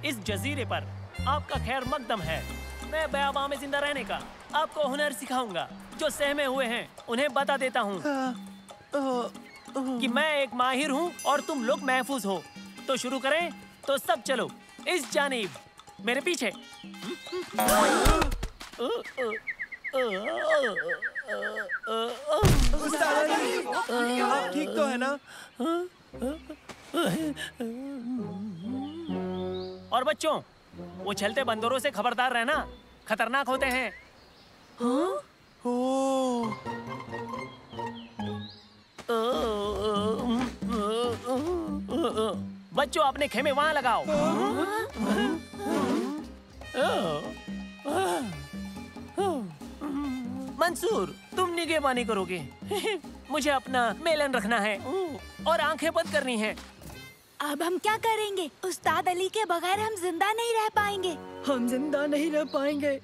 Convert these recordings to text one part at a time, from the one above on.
इस जजीरे पर आपका खैर मकदम है। मैं बयाबा में जिंदा रहने का आपको हुनर सिखाऊंगा। जो सहमे हुए हैं उन्हें बता देता हूँ कि मैं एक माहिर हूँ और तुम लोग महफूज हो। तो शुरू करें? तो सब चलो इस जानिब, मेरे पीछे। आप ठीक तो है ना? और बच्चों, वो चलते बंदरों से खबरदार रहना, खतरनाक होते हैं। बच्चों, अपने खेमे वहां लगाओ। मंसूर, तुम निगहबानी करोगे। मुझे अपना मेलन रखना है और आंखें बंद करनी है। अब हम क्या करेंगे? उस्ताद अली के बगैर हम जिंदा नहीं रह पाएंगे। हम जिंदा नहीं रह पाएंगे।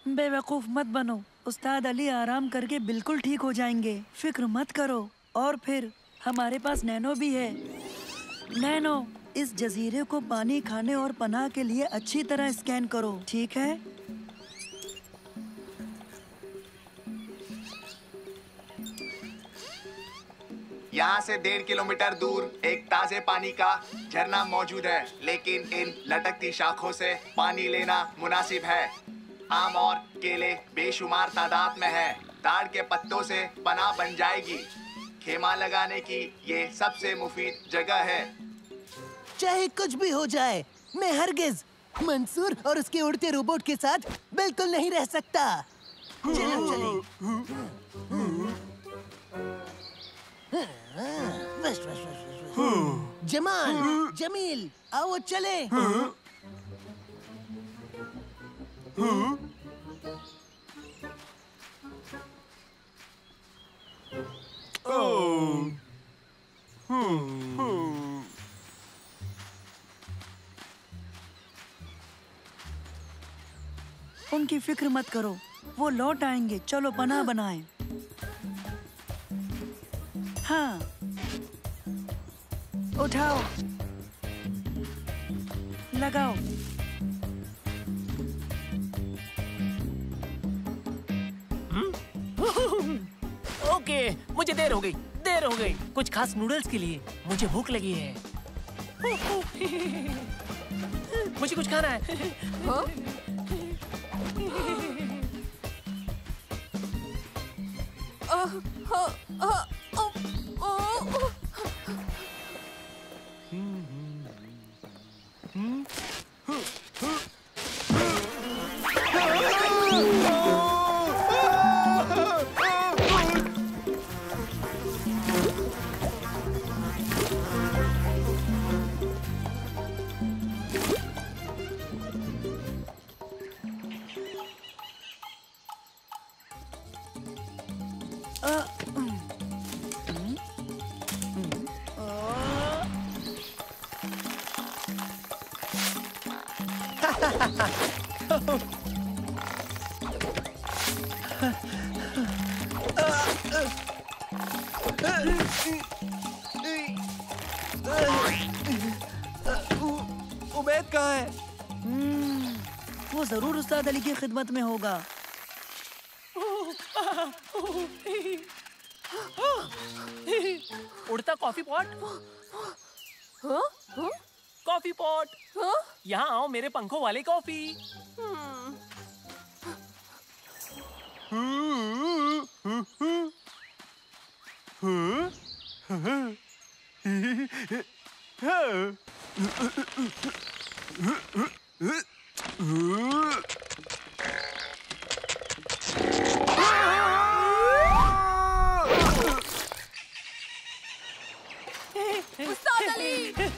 बेवकूफ मत बनो। उस्ताद अली आराम करके बिल्कुल ठीक हो जाएंगे, फिक्र मत करो। और फिर हमारे पास नैनो भी है। नैनो, इस जजीरे को पानी, खाने और पनाह के लिए अच्छी तरह स्कैन करो, ठीक है? यहाँ से 1.5 किलोमीटर दूर एक ताजे पानी का झरना मौजूद है, लेकिन इन लटकती शाखों से पानी लेना मुनासिब है। आम और केले बेशुमार तादाद में है। ताड़ के पत्तों से पनाह बन जाएगी। खेमा लगाने की ये सबसे मुफीद जगह है। चाहे कुछ भी हो जाए, मैं हरगिज मंसूर और उसके उड़ते रोबोट के साथ बिल्कुल नहीं रह सकता। चलो चले। बस बस बस। जमाल, जमील, आओ चले। उनकी फिक्र मत करो, वो लौट आएंगे। चलो पनाह बनाएं। हाँ, उठाओ, लगाओ। ओके, मुझे देर हो गई। कुछ खास नूडल्स के लिए मुझे भूख लगी है। मुझे कुछ खाना है। उबैद कहाँ है? वो जरूर उस्ताद अली की खिदमत में होगा। उड़ता कॉफी पॉट। कॉफी पॉट, यहाँ आओ मेरे पंखों वाले कॉफी।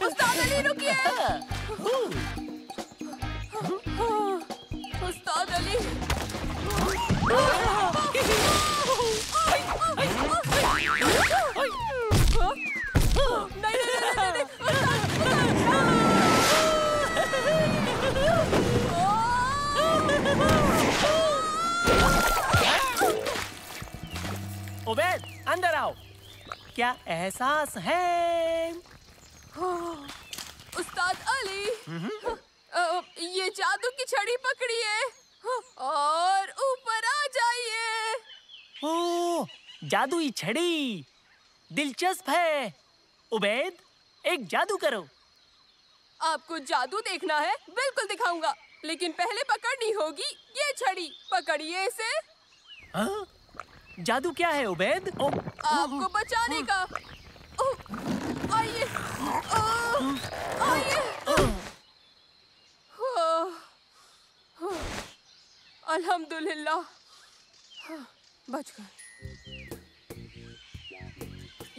उस्ताद अली रुकिए। उस्ताद अली। उबैद, अंदर आओ। क्या एहसास है? उस्ताद अली, जादुई छड़ी। दिलचस्प है। उबैद, एक जादू करो। आपको जादू देखना है? बिल्कुल दिखाऊंगा, लेकिन पहले पकड़नी होगी ये छड़ी। पकड़िए इसे। हाँ? जादू क्या है उबैद? आपको बचाने का। आइए, आइए। अल्हम्दुलिल्लाह, बच गए।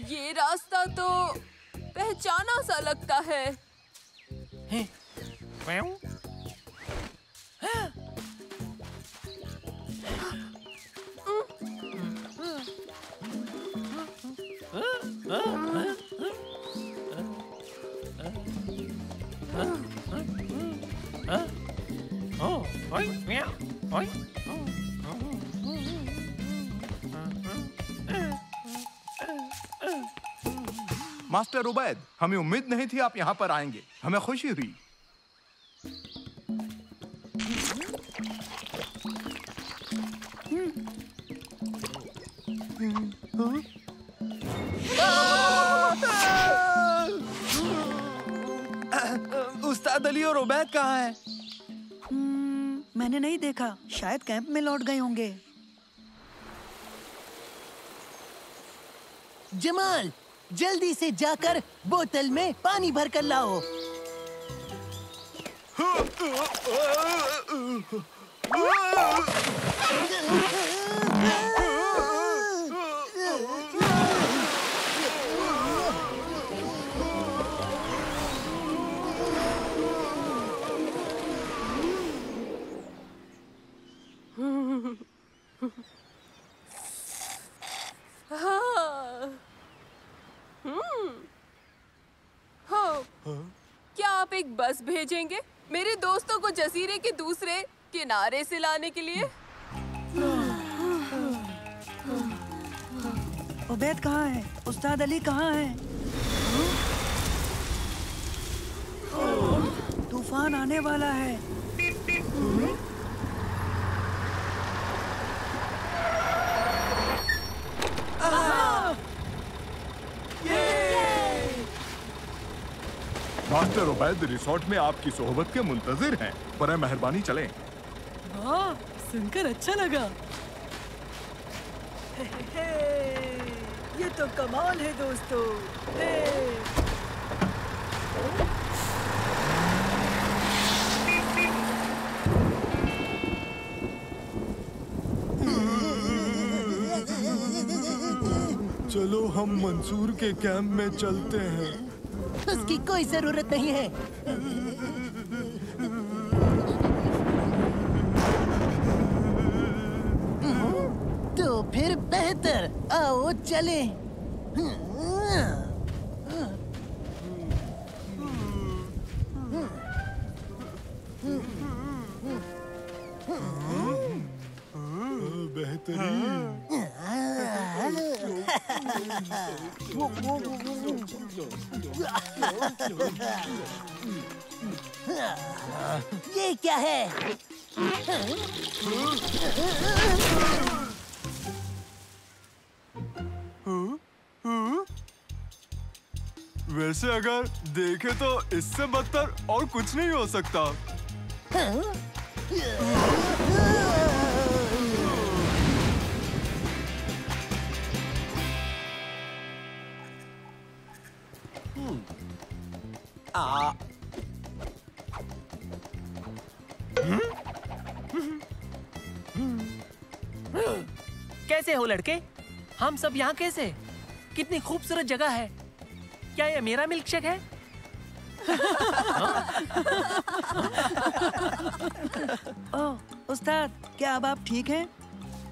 ये रास्ता तो पहचाना सा लगता है। मास्टर उबैद, हमें उम्मीद नहीं थी आप यहाँ पर आएंगे। हमें खुशी हुई। उस्ताद अली और उबैद कहाँ हैं? मैंने नहीं देखा, शायद कैंप में लौट गए होंगे। जमाल, जल्दी से जाकर बोतल में पानी भर कर लाओ। क्या आप एक बस भेजेंगे मेरे दोस्तों को जजीरे के दूसरे किनारे से लाने के लिए? उबैद कहाँ है? उस्ताद अली कहाँ है? तूफान आने वाला है। मास्टर उबैद रिसोर्ट में आपकी सोहबत के मुंतजिर हैं। बराए मेहरबानी चलें। हाँ, सुनकर अच्छा लगा। ये तो कमाल है दोस्तों। चलो हम मंसूर के कैंप में चलते हैं। उसकी कोई जरूरत नहीं है। तो फिर बेहतर, आओ चलें। ये क्या है? वैसे अगर देखे तो इससे बदतर और कुछ नहीं हो सकता। कैसे हो लड़के? हम सब यहाँ कैसे? कितनी खूबसूरत जगह है। क्या ये मेरा मिल्कशेक है? ओह, उस्ताद, क्या अब आप ठीक हैं?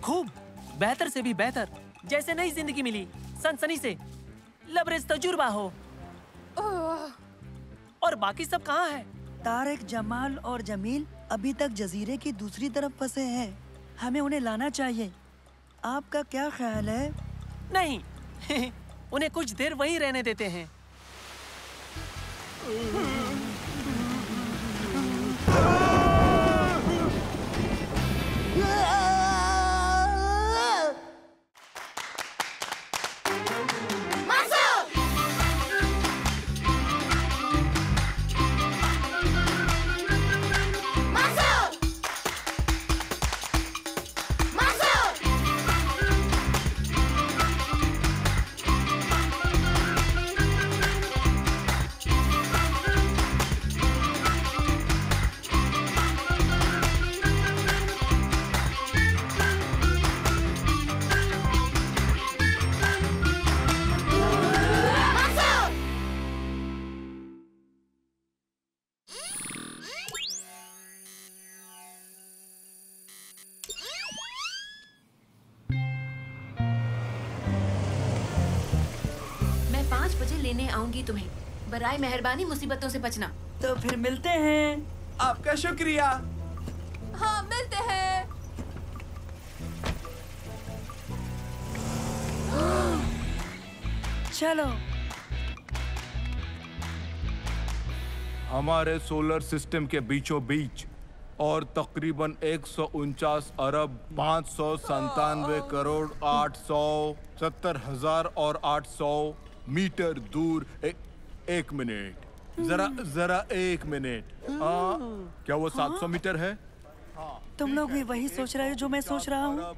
खूब, बेहतर से भी बेहतर। जैसे नई जिंदगी मिली, सनसनी से लबरेज तजुर्बा हो। और बाकी सब कहाँ हैं? तारिक, जमाल और जमील अभी तक जजीरे की दूसरी तरफ फंसे हैं। हमें उन्हें लाना चाहिए। आपका क्या ख्याल है? नहीं, उन्हें कुछ देर वहीं रहने देते हैं। लेने आऊंगी तुम्हें। बराए मेहरबानी मुसीबतों से बचना। तो फिर मिलते हैं। आपका शुक्रिया। हाँ, मिलते हैं। चलो। हमारे सोलर सिस्टम के बीचों बीच और तकरीबन 149 अरब 597 करोड़ 870,000 और 800 मीटर दूर एक मिनट जरा एक मिनट। क्या वो 700 मीटर है? तुम लोग भी वही सोच रहे हो जो मैं सोच रहा हूँ।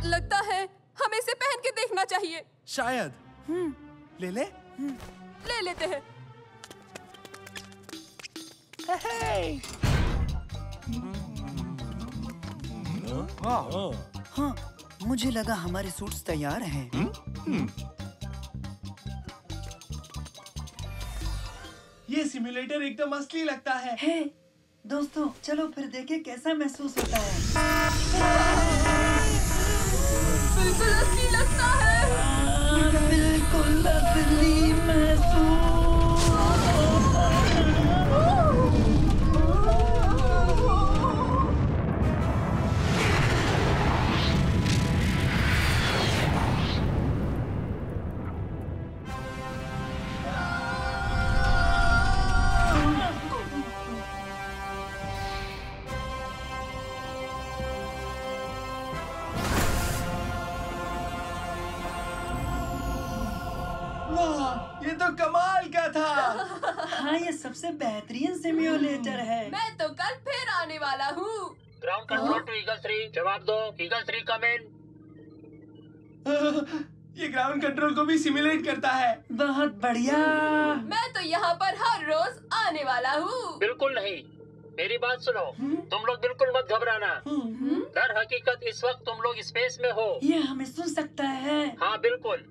लगता है हमें इसे पहन के देखना चाहिए। शायद। ले ले। ले लेते हैं। हाँ, मुझे लगा हमारे सूट्स तैयार हैं। ये सिम्युलेटर एकदम असली लगता है। हे, दोस्तों चलो फिर देखें कैसा महसूस होता है। बिल्कुल असली लगता है। बिल्कुल असली महसूस। ये तो कमाल का था। हाँ, ये सबसे बेहतरीन सिम्युलेटर है। मैं तो कल फिर आने वाला हूँ। ग्राउंड कंट्रोल टू ईगल 3, जवाब दो। ईगल 3 कम इन। ये ग्राउंड कंट्रोल को भी सिमुलेट करता है। बहुत बढ़िया। मैं तो यहाँ पर हर रोज आने वाला हूँ। बिल्कुल नहीं, मेरी बात सुनो। तुम लोग बिल्कुल मत घबराना। दर हकीकत इस वक्त तुम लोग स्पेस में हो। ये हमें सुन सकता है। हाँ बिल्कुल।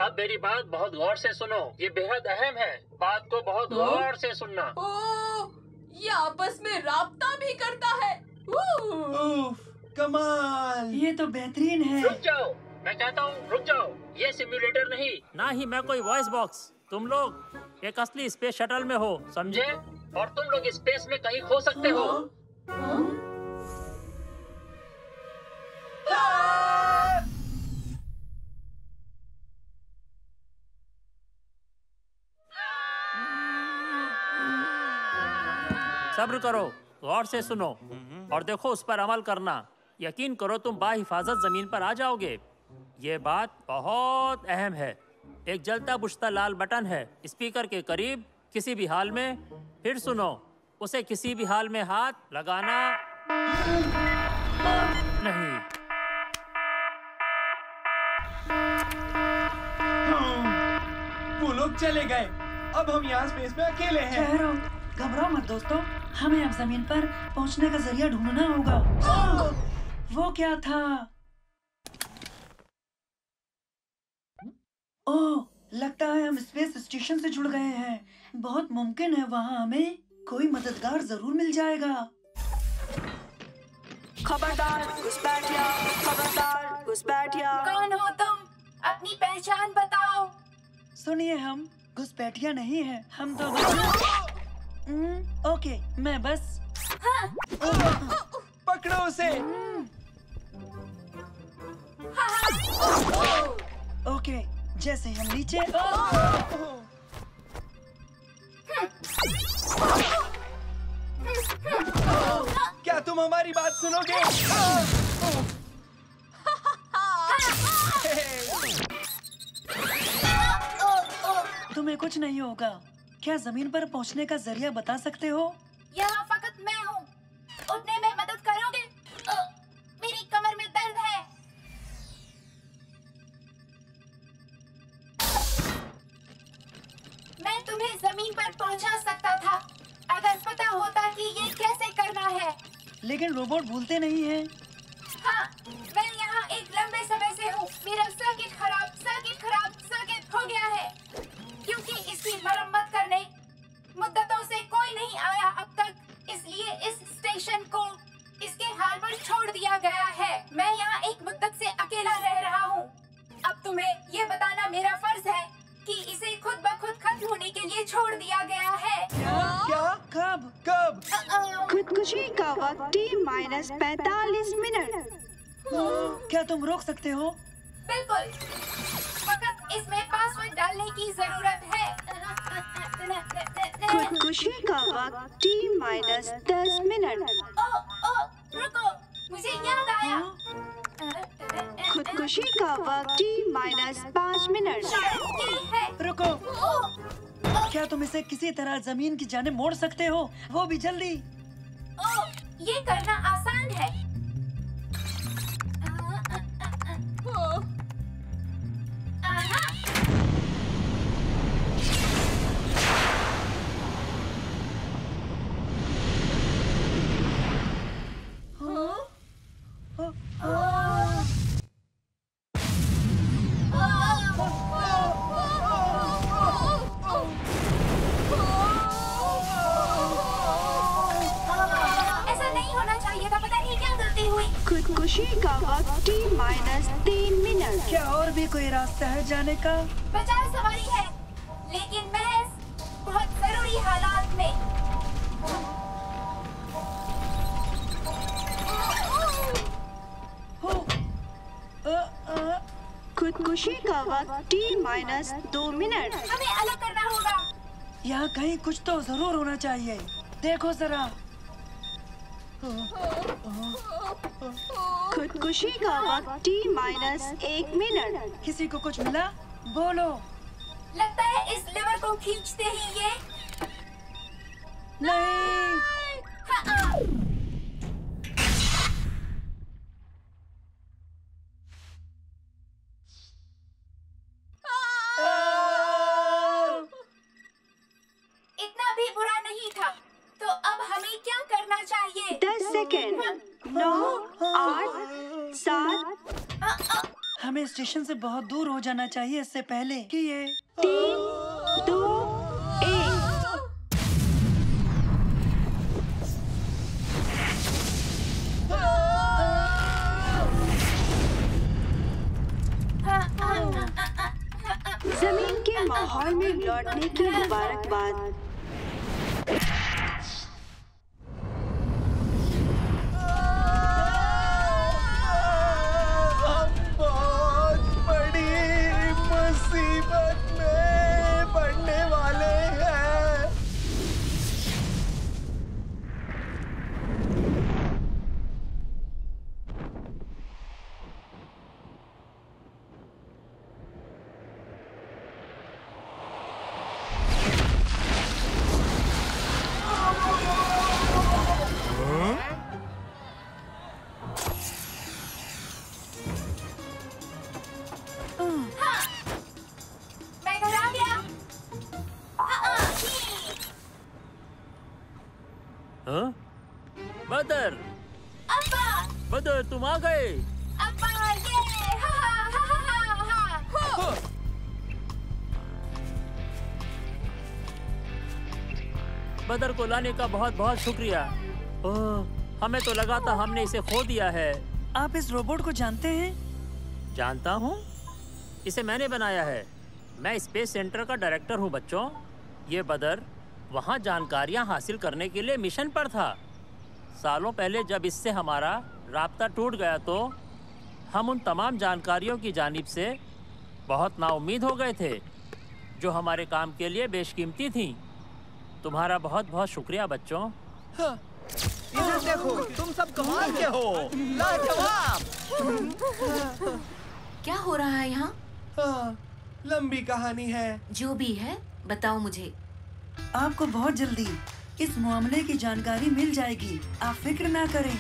अब मेरी बात बहुत गौर से सुनो, ये बेहद अहम है। बात को बहुत गौर से सुनना। ओह, ये आपस में राब्ता भी करता है। कमाल। ये तो बेहतरीन है। रुक जाओ, मैं कहता हूँ रुक जाओ। ये सिम्युलेटर नहीं, ना ही मैं कोई वॉइस बॉक्स। तुम लोग एक असली स्पेस शटल में हो, समझे? और तुम लोग स्पेस में कहीं खो सकते हो। सब्र करो, गौर से सुनो और देखो, उस पर अमल करना। यकीन करो तुम बाहिफाजत जमीन पर आ जाओगे। ये बात बहुत अहम है। एक जलता बुझता लाल बटन है स्पीकर के करीब। किसी भी हाल में, फिर सुनो, उसे किसी भी हाल में हाथ लगाना नहीं। वो लोग चले गए। अब हम यहाँ स्पेस में अकेले हैं। ठहरो, घबराओ मत दोस्तों, हमें अब जमीन पर पहुंचने का जरिया ढूंढना होगा। वो क्या था? ओह, लगता है हम स्पेस स्टेशन से जुड़ गए हैं। बहुत मुमकिन है वहाँ हमें कोई मददगार जरूर मिल जाएगा। खबरदार घुसपैठिया, खबरदार घुसपैठिया। कौन हो तुम? अपनी पहचान बताओ। सुनिए, हम घुसपैठिया नहीं हैं, हम तो ओके, मैं बस पकड़ो उसे। ओके, जैसे हम नीचे। क्या तुम हमारी बात सुनोगे? तुम्हें कुछ नहीं होगा। क्या जमीन पर पहुंचने का जरिया बता सकते हो? यहाँ फकत मैं हूँ। उठने में मदद करोगे? मेरी कमर में दर्द है। मैं तुम्हें जमीन पर पहुंचा सकता था अगर पता होता कि ये कैसे करना है। लेकिन रोबोट भूलते नहीं हैं। हाँ, मैं यहाँ एक लंबे समय से हूँ। मेरा सर्किट खराब हो गया है क्योंकि इसकी मरम्मत करने मुद्दतों से कोई नहीं आया अब तक, इसलिए इस स्टेशन को इसके हाल पर छोड़ दिया गया है। मैं यहाँ एक मुद्दत से अकेला रह रहा हूँ। अब तुम्हें ये बताना मेरा फर्ज है कि इसे खुद ब खुद खत्म होने के लिए छोड़ दिया गया है। क्या? कब? खुदकुशी का वक्त T-45 मिनट। क्या तुम रोक सकते हो? बिल्कुल, फकत इसमें पासवर्ड डालने की जरूरत है। खुदकुशी का वक्त T-10 मिनट। रुको, मुझे याद आया। खुदकुशी का वक्त T-5 मिनट। ये है। रुको, क्या तुम इसे किसी तरह जमीन की जाने मोड़ सकते हो? वो भी जल्दी। ये करना आसान है। खुदकुशी का वक्त T-3 मिनट। क्या और भी कोई रास्ता है जाने का? बचाव सवारी है, लेकिन महज बहुत जरूरी हालात में। खुदकुशी का वक्त T-2 मिनट। हमें अलग करना होगा। यहाँ कहीं कुछ तो जरूर होना चाहिए। देखो जरा। खुदकुशी का वक्त T-1 मिनट। किसी को कुछ मिला? बोलो। लगता है इस लेवर को खींचते ही ये नहीं। इतना भी बुरा नहीं था। तो अब हमें क्या करना चाहिए? 10 सेकेंड। 9, 8, 7। हमें स्टेशन से बहुत दूर हो जाना चाहिए इससे पहले कि ये 3, 2, 1। जमीन के माहौल में लौटने की मुबारकबाद। बदर, बदर तुम आ गए। बदर को लाने का बहुत बहुत शुक्रिया। हमें तो लगा था हमने इसे खो दिया है। आप इस रोबोट को जानते हैं? जानता हूँ, इसे मैंने बनाया है। मैं स्पेस सेंटर का डायरेक्टर हूँ बच्चों। ये बदर वहाँ जानकारियाँ हासिल करने के लिए मिशन पर था। सालों पहले जब इससे हमारा राब्ता टूट गया तो हम उन तमाम जानकारियों की जानिब से बहुत नाउम्मीद हो गए थे जो हमारे काम के लिए बेशकीमती थीं। तुम्हारा बहुत बहुत शुक्रिया बच्चों। हाँ, इधर देखो, तुम सब कमाल के हो। लाजवाब। क्या हो रहा है यहाँ? हाँ, लंबी कहानी है। जो भी है बताओ मुझे। आपको बहुत जल्दी इस मामले की जानकारी मिल जाएगी, आप फिक्र ना करें।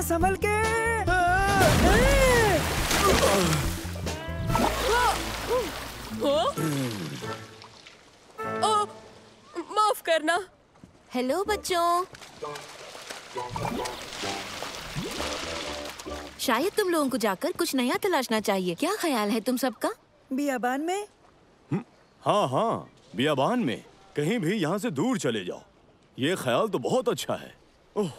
संभल के। माफ करना। हेलो बच्चों, शायद तुम लोगों को जाकर कुछ नया तलाशना चाहिए। क्या ख्याल है तुम सबका? बियाबान में? हाँ हाँ, बियाबान में कहीं भी यहाँ से दूर चले जाओ। ये ख्याल तो बहुत अच्छा है। ओह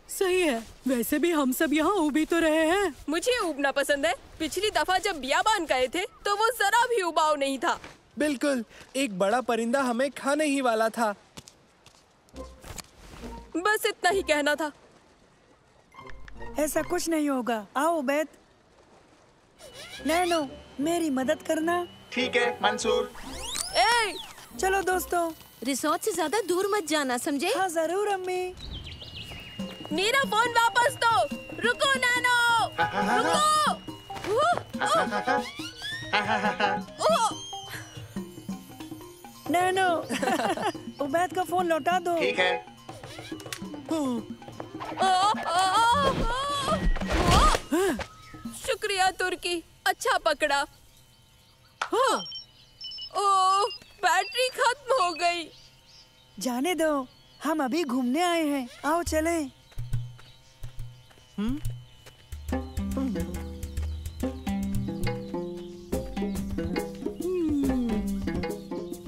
सही है। वैसे भी हम सब यहाँ उब ही तो रहे हैं। मुझे उबना पसंद है। पिछली दफा जब बियाबान गए थे तो वो जरा भी उबाऊ नहीं था। बिल्कुल, एक बड़ा परिंदा हमें खाने ही वाला था। बस इतना ही कहना था। ऐसा कुछ नहीं होगा। आओ उबैद। नैनो, मेरी मदद करना। ठीक है मंसूर। चलो दोस्तों, रिसोर्ट से ज्यादा दूर मत जाना, समझे? हाँ जरूर अम्मी। मेरा फोन वापस दो। रुको नैनो, रुको। नैनो, उबैद का फोन लौटा दो। ठीक है। शुक्रिया तुर्की, अच्छा पकड़ा। ओह, बैटरी खत्म हो गई। जाने दो, हम अभी घूमने आए हैं। आओ चले।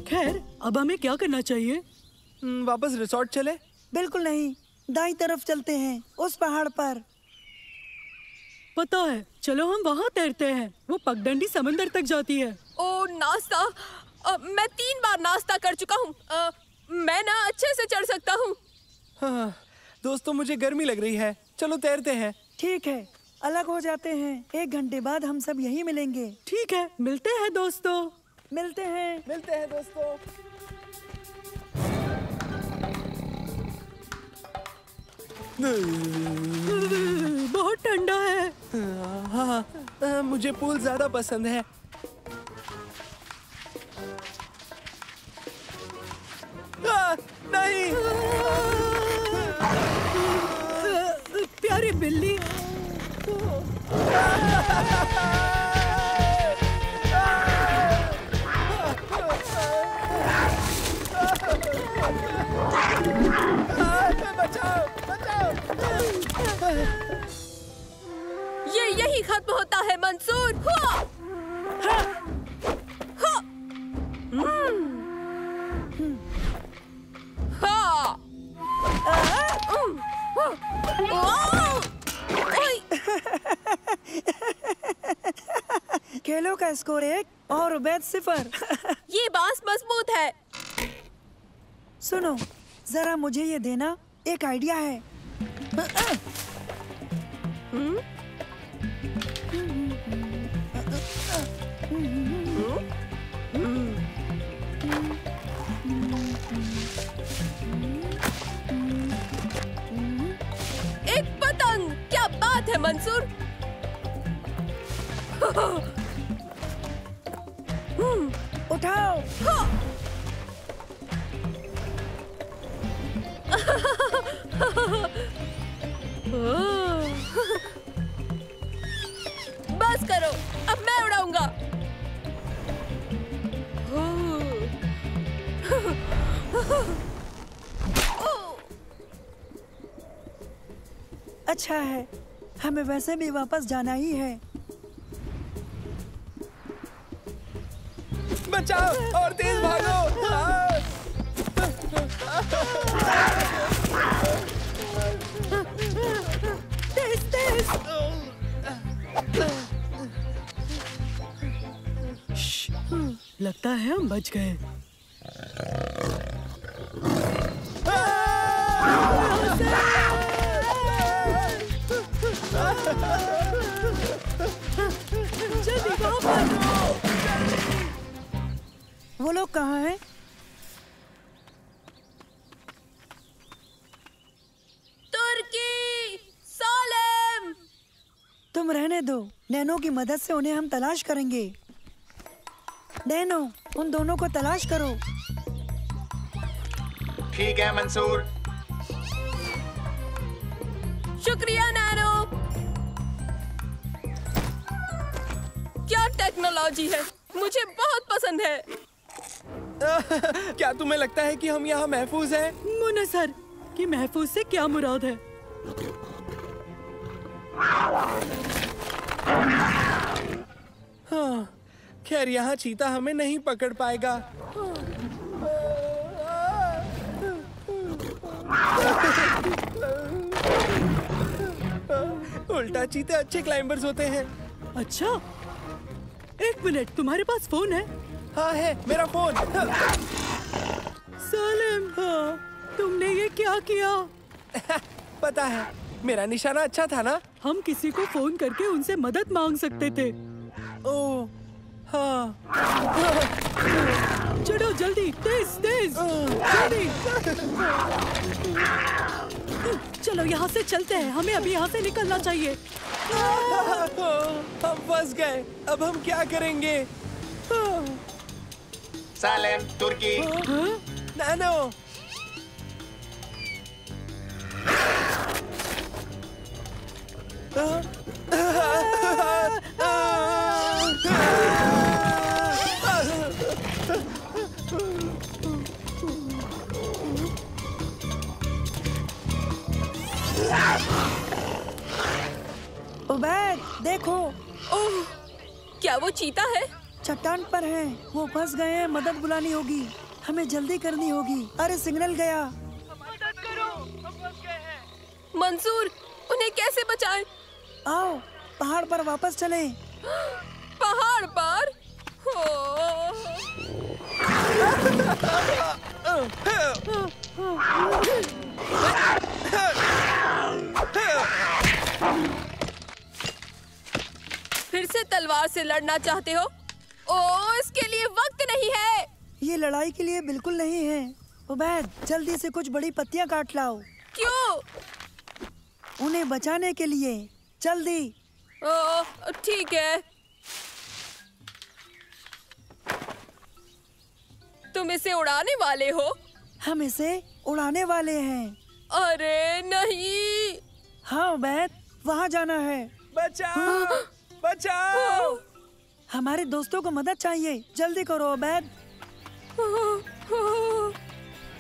खैर, अब हमें क्या करना चाहिए? वापस रिसोर्ट चले? बिल्कुल नहीं, दाईं तरफ चलते हैं, उस पहाड़ पर। पता है, चलो हम वहाँ तैरते हैं। वो पगडंडी समंदर तक जाती है। ओ नाश्ता, मैं 3 बार नाश्ता कर चुका हूँ। मैं ना अच्छे से चढ़ सकता हूँ। हाँ, दोस्तों मुझे गर्मी लग रही है, चलो तैरते हैं। ठीक है, अलग हो जाते हैं। 1 घंटे बाद हम सब यहीं मिलेंगे। ठीक है, मिलते हैं दोस्तों। मिलते हैं दोस्तों। बहुत ठंडा है। हाँ, मुझे पूल ज्यादा पसंद है। नहीं। प्यारी बिल्ली। बचाओ, बचाओ। ये यही खत्म होता है मंसूर। खेलों का स्कोर 1 और उबैद 0। ये बांस मजबूत है। सुनो, जरा मुझे ये देना, एक आइडिया है। एक पतंग, क्या बात है मंसूर। उठाओ। अच्छा है, हमें वैसे भी वापस जाना ही है। बचाओ और तेज भागो। तेज तेज। लगता है हम बच गए। जल्दी वापस। वो लोग कहाँ हैं? तुर्की, सालेम। तुम रहने दो, नैनो की मदद से उन्हें हम तलाश करेंगे। नैनो, उन दोनों को तलाश करो। ठीक है मंसूर। शुक्रिया नैनो। क्या टेक्नोलॉजी है, मुझे बहुत पसंद है। क्या तुम्हें लगता है कि हम यहाँ महफूज हैं? मुनसर, कि महफूज से क्या मुराद है? हाँ, खैर यहाँ चीता हमें नहीं पकड़ पाएगा। उल्टा चीते अच्छे क्लाइंबर्स होते हैं। अच्छा, एक मिनट, तुम्हारे पास फोन है? हाँ है, मेरा फोन। सालेम, तुमने ये क्या किया? पता है, मेरा निशाना अच्छा था ना? हम किसी को फोन करके उनसे मदद मांग सकते थे। ओह, हाँ। चलो जल्दी, तेज तेज, जल्दी। चलो यहाँ से चलते हैं, हमें अभी यहाँ से निकलना चाहिए। हम फंस गए, अब हम क्या करेंगे? सालेम, तुर्की। नैनो। उबैद, देखो। ओह, क्या वो चीता है? चट्टान पर है, वो फंस गए हैं, मदद बुलानी होगी, हमें जल्दी करनी होगी। अरे सिग्नल गया। मदद करो, हम फंस गए हैं। मंसूर, उन्हें कैसे बचाएं? आओ, पहाड़ पर वापस चलें। पहाड़ पर? फिर से तलवार से लड़ना चाहते हो? ओह, इसके लिए वक्त नहीं है। ये लड़ाई के लिए बिल्कुल नहीं है। उबैद, जल्दी से कुछ बड़ी पत्तियां काट लाओ। क्यों? उन्हें बचाने के लिए, जल्दी। ओह, ठीक है। तुम इसे उड़ाने वाले हो? हम इसे उड़ाने वाले हैं। अरे नहीं। हाँ उबैद, वहाँ जाना है। बचाओ, बचाओ। हमारे दोस्तों को मदद चाहिए, जल्दी करो उबैद।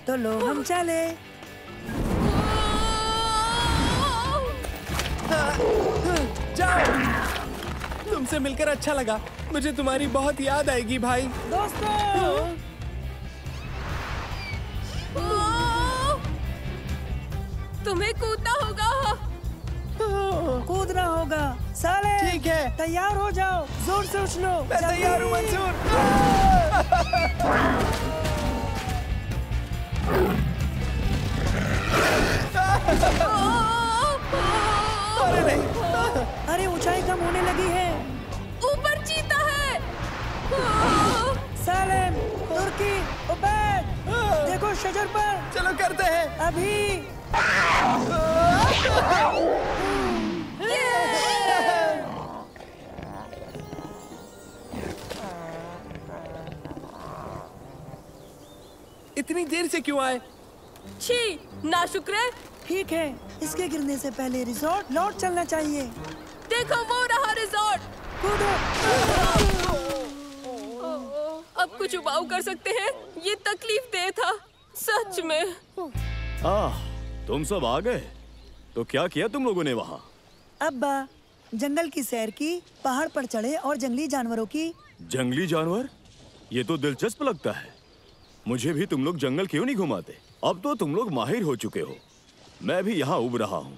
तो लो, हम चले। जाओ। तुमसे मिलकर अच्छा लगा, मुझे तुम्हारी बहुत याद आएगी भाई। दोस्तों, तुम्हें कूदना होगा। कूदना होगा। साले, ठीक है, तैयार हो जाओ, जोर से उछलो। मैं तैयार हूँ मंसूर। अरे नहीं। अरे ऊंचाई कम होने लगी है। ऊपर चीता है। सालेम, तुर्की, उबैद, देखो शजर पर। चलो करते हैं अभी। इतनी देर से क्यों आए? छी, नाशुक्रे। ठीक है, इसके गिरने से पहले रिजॉर्ट लौट चलना चाहिए। देखो, वो रहा रिजॉर्ट। कूदो। अब कुछ उपाय कर सकते हैं? ये तकलीफ दे था, सच में। तुम सब आ गए? तो क्या किया तुम लोगों ने वहाँ? अब्बा, जंगल की सैर की, पहाड़ पर चढ़े और जंगली जानवरों की। जंगली जानवर? ये तो दिलचस्प लगता है। मुझे भी तुम लोग जंगल क्यों नहीं घुमाते? अब तो तुम लोग माहिर हो चुके हो। मैं भी यहाँ उब रहा हूँ।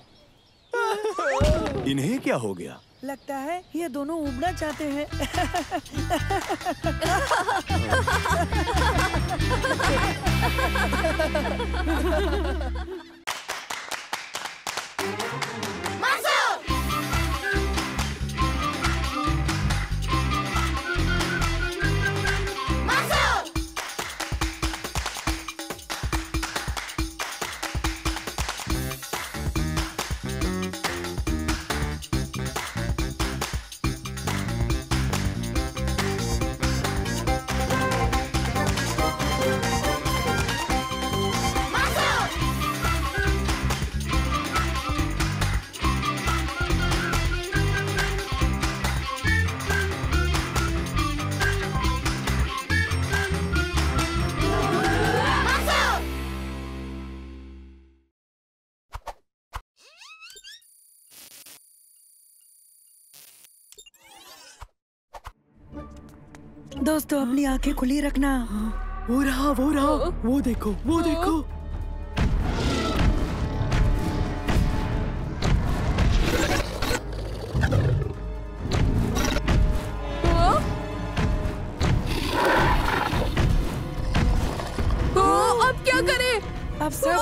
इन्हें क्या हो गया? लगता है ये दोनों उबना चाहते हैं। दोस्तों, अपनी आंखें खुली रखना। वो रहा, वो देखो, वो देखो। अब क्या करें? अब सब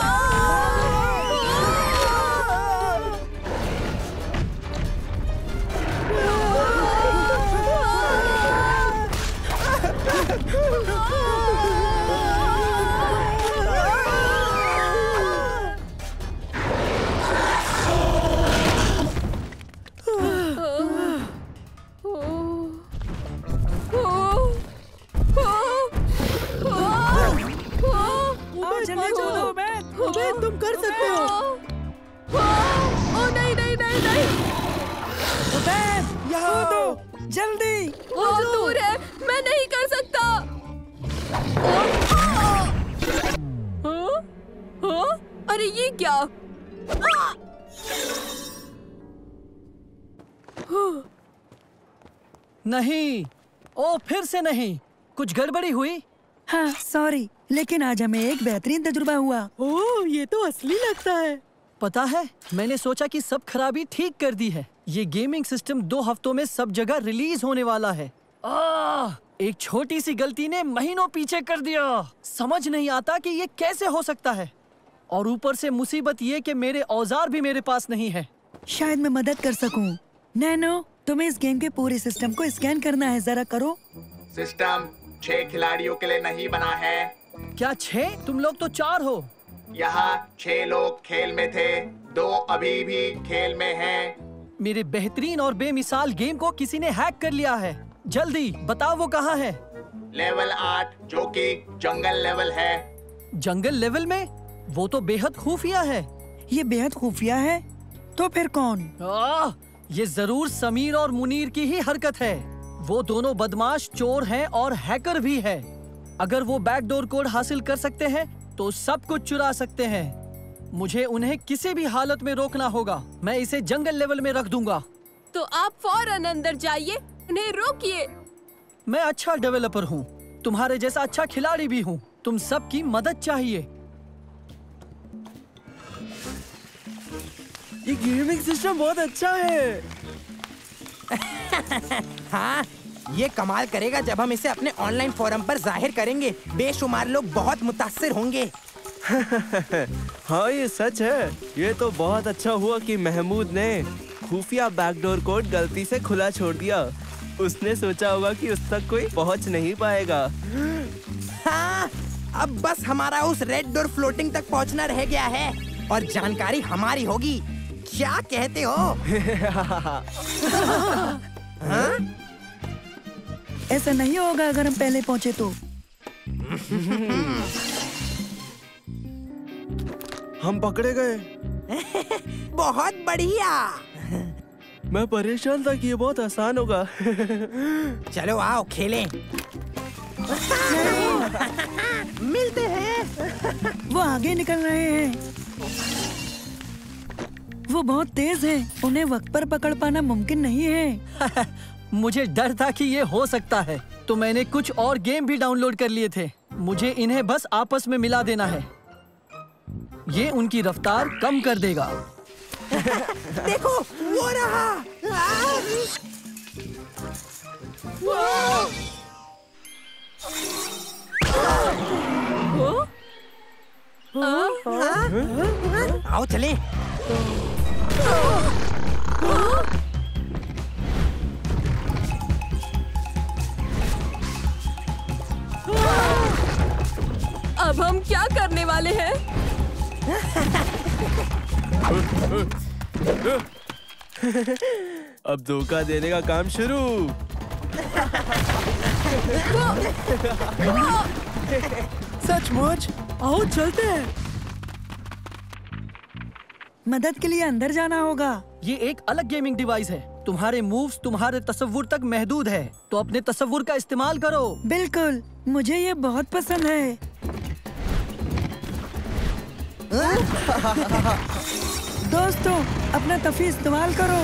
तुम कर सकते हो। ओ नहीं नहीं नहीं नहीं। यहाँ दो, जल्दी। बहुत दूर है, मैं नहीं कर सकता। अरे ये क्या? नहीं, ओ फिर से नहीं। कुछ गड़बड़ी हुई? हाँ, सॉरी, लेकिन आज हमें एक बेहतरीन तजुर्बा हुआ। ओह, ये तो असली लगता है। पता है, मैंने सोचा कि सब खराबी ठीक कर दी है। ये गेमिंग सिस्टम 2 हफ्तों में सब जगह रिलीज होने वाला है। एक छोटी सी गलती ने महीनों पीछे कर दिया। समझ नहीं आता कि ये कैसे हो सकता है। और ऊपर से मुसीबत ये कि मेरे औजार भी मेरे पास नहीं है। शायद मैं मदद कर सकूं। नैनो, तुम्हें इस गेम के पूरे सिस्टम को स्कैन करना है, जरा करो। सिस्टम 6 खिलाड़ियों के लिए नहीं बना है। क्या 6? तुम लोग तो 4 हो। यहाँ 6 लोग खेल में थे, 2 अभी भी खेल में हैं। मेरे बेहतरीन और बेमिसाल गेम को किसी ने हैक कर लिया है। जल्दी बताओ वो कहाँ है? लेवल 8, जो कि जंगल लेवल है। जंगल लेवल में? वो तो बेहद खुफिया है। ये बेहद खुफिया है? तो फिर कौन? ये जरूर समीर और मुनीर की ही हरकत है। वो दोनों बदमाश चोर हैं और हैकर भी है। अगर वो बैकडोर कोड हासिल कर सकते हैं तो सब कुछ चुरा सकते हैं। मुझे उन्हें किसी भी हालत में रोकना होगा। मैं इसे जंगल लेवल में रख दूंगा। तो आप फौरन अंदर जाइए, उन्हें रोकिए। मैं अच्छा डेवलपर हूँ, तुम्हारे जैसा अच्छा खिलाड़ी भी हूँ। तुम सबकी मदद चाहिए। ये गेमिंग सिस्टम बहुत अच्छा है। हाँ, ये कमाल करेगा जब हम इसे अपने ऑनलाइन फोरम पर जाहिर करेंगे। बेशुमार लोग बहुत मुतासिर होंगे। हाँ, ये सच है। ये तो बहुत अच्छा हुआ कि महमूद ने खुफिया बैकडोर कोड गलती से खुला छोड़ दिया। उसने सोचा होगा कि उस तक कोई पहुंच नहीं पाएगा। हाँ, अब बस हमारा उस रेड डोर फ्लोटिंग तक पहुंचना रह गया है और जानकारी हमारी होगी। क्या कहते हो? हाँ? ऐसा नहीं होगा अगर हम पहले पहुंचे तो। हम पकड़े गए। बहुत बढ़िया। मैं परेशान था कि ये बहुत आसान होगा। चलो आओ खेलें। मिलते हैं। वो आगे निकल रहे हैं। वो बहुत तेज हैं। उन्हें वक्त पर पकड़ पाना मुमकिन नहीं है। मुझे डर था कि ये हो सकता है, तो मैंने कुछ और गेम भी डाउनलोड कर लिए थे। मुझे इन्हें बस आपस में मिला देना है। ये उनकी रफ्तार कम कर देगा। देखो वो रहा। आओ चलें। अब हम क्या करने वाले हैं? अब धोखा देने का काम शुरू। सचमुच? आओ चलते हैं। मदद के लिए अंदर जाना होगा। ये एक अलग गेमिंग डिवाइस है। तुम्हारे मूव्स तुम्हारे तसव्वुर तक महदूद है, तो अपने तसव्वुर का इस्तेमाल करो। बिल्कुल, मुझे ये बहुत पसंद है। दोस्तों, अपना तफी इस्तेमाल करो।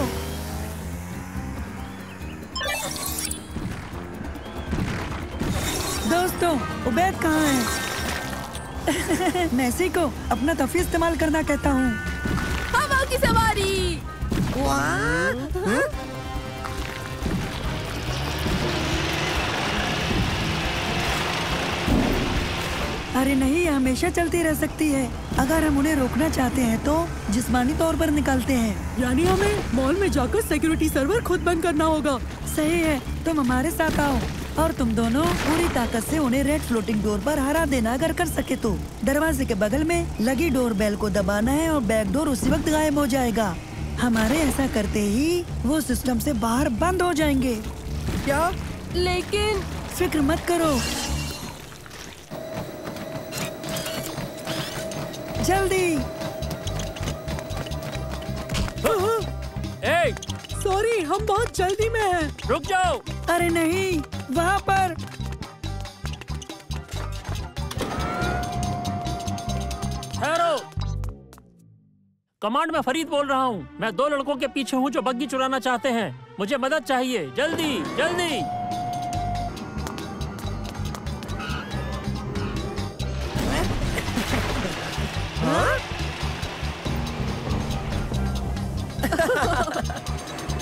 दोस्तों, उबैद कहाँ है? मैसी को अपना तफी इस्तेमाल करना कहता हूँ। हवा की सवारी। अरे नहीं, ये हमेशा चलती रह सकती है। अगर हम उन्हें रोकना चाहते हैं तो जिस्मानी तौर पर निकालते हैं। यानी हमें मॉल में जाकर सिक्योरिटी सर्वर खुद बंद करना होगा। सही है, तुम हमारे साथ आओ और तुम दोनों पूरी ताकत से उन्हें रेड फ्लोटिंग डोर पर हरा देना। अगर कर सके तो दरवाजे के बगल में लगी डोर बेल को दबाना है और बैक डोर उसी वक्त गायब हो जाएगा। हमारे ऐसा करते ही वो सिस्टम से बाहर बंद हो जाएंगे। क्या? लेकिन फिक्र मत करो, जल्दी। सॉरी, हम बहुत जल्दी में हैं। रुक जाओ। अरे नहीं, वहाँ पर। ठहरो। कमांड में फरीद बोल रहा हूँ। मैं 2 लड़कों के पीछे हूँ जो बग्गी चुराना चाहते हैं। मुझे मदद चाहिए, जल्दी जल्दी।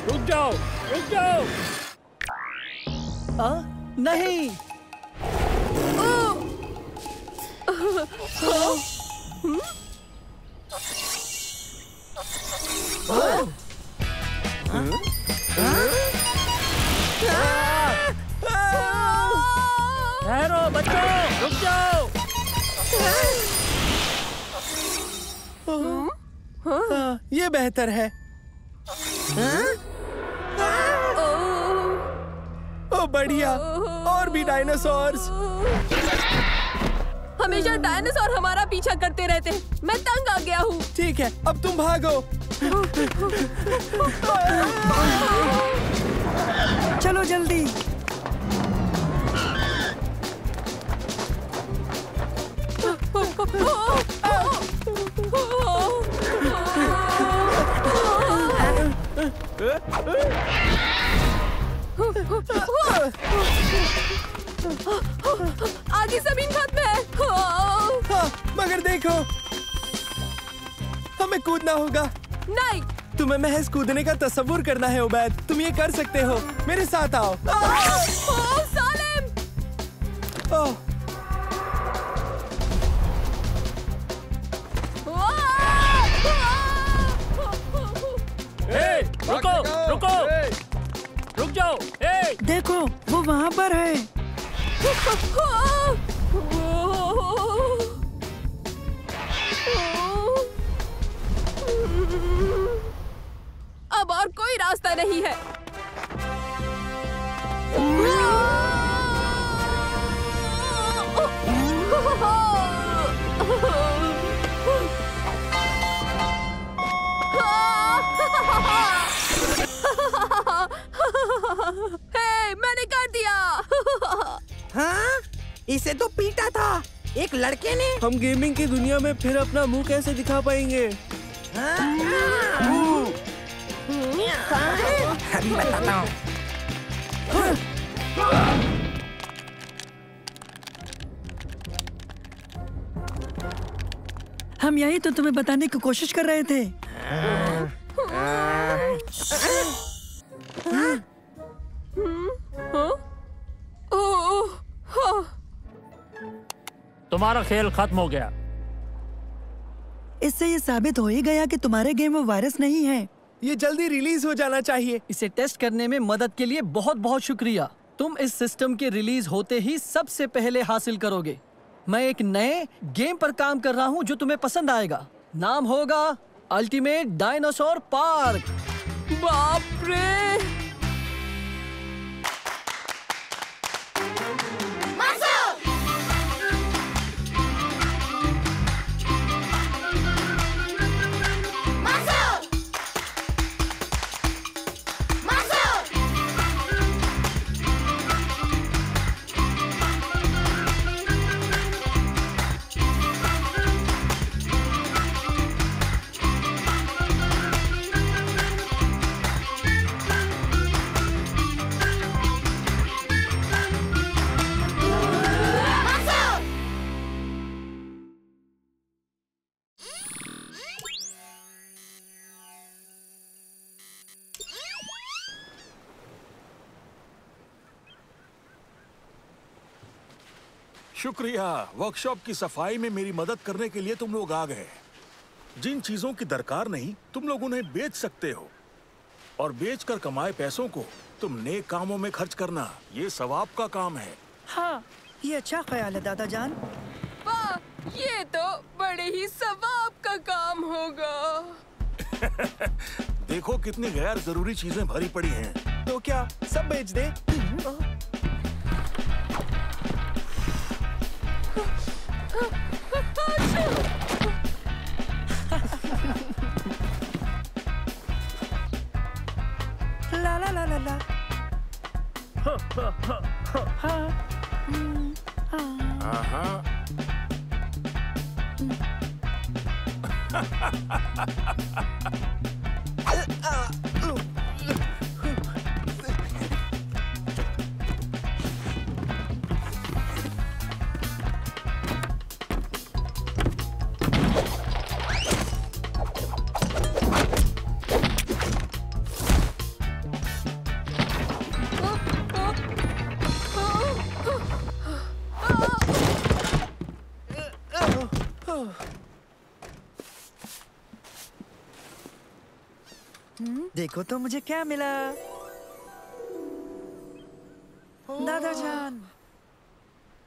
रुक जाओ, रुक जाओ। नहीं। ठहरो बच्चों, रुक जाओ। ये बेहतर है। ओ बढ़िया, और भी डायनासोर्स। हमेशा डायनासोर हमारा पीछा करते रहते हैं। मैं तंग आ गया हूँ। ठीक है, अब तुम भागो। चलो जल्दी। आगे जमीन खत्म है। हाँ, मगर देखो, हमें कूदना होगा। नहीं, तुम्हें महज कूदने का तस्वुर करना है उबैद। तुम ये कर सकते हो। मेरे साथ आओ। सालिम। रुको, रुको, रुक जाओ। देखो, वो वहाँ पर है। अब और कोई रास्ता नहीं है। हे, मैंने कर दिया। हाँ? इसे तो पीटा था एक लड़के ने। हम गेमिंग की दुनिया में फिर अपना मुंह कैसे दिखा पाएंगे? अभी बताता हूँ। हम यही तो तुम्हें बताने की कोशिश कर रहे थे। तुम्हारा खेल खत्म हो गया। इससे ये साबित हो ही गया कि तुम्हारे गेम में वायरस नहीं है। ये जल्दी रिलीज हो जाना चाहिए। इसे टेस्ट करने में मदद के लिए बहुत बहुत शुक्रिया। तुम इस सिस्टम के रिलीज होते ही सबसे पहले हासिल करोगे। मैं एक नए गेम पर काम कर रहा हूँ जो तुम्हें पसंद आएगा। नाम होगा अल्टीमेट डायनासोर पार्क। बाप रे! शुक्रिया। वर्कशॉप की सफाई में मेरी मदद करने के लिए तुम लोग आ गए। जिन चीजों की दरकार नहीं तुम लोग उन्हें बेच सकते हो, और बेचकर कमाए पैसों को तुम नेक कामों में खर्च करना, ये सवाब का काम है। हाँ, ये अच्छा ख्याल है दादा जान। वाह, ये तो बड़े ही सवाब का काम होगा। देखो कितनी गैर जरूरी चीजें भरी पड़ी हैं। तो क्या सब बेच दे? ला ला ला ला ला। देखो तो मुझे क्या मिला दादा जान।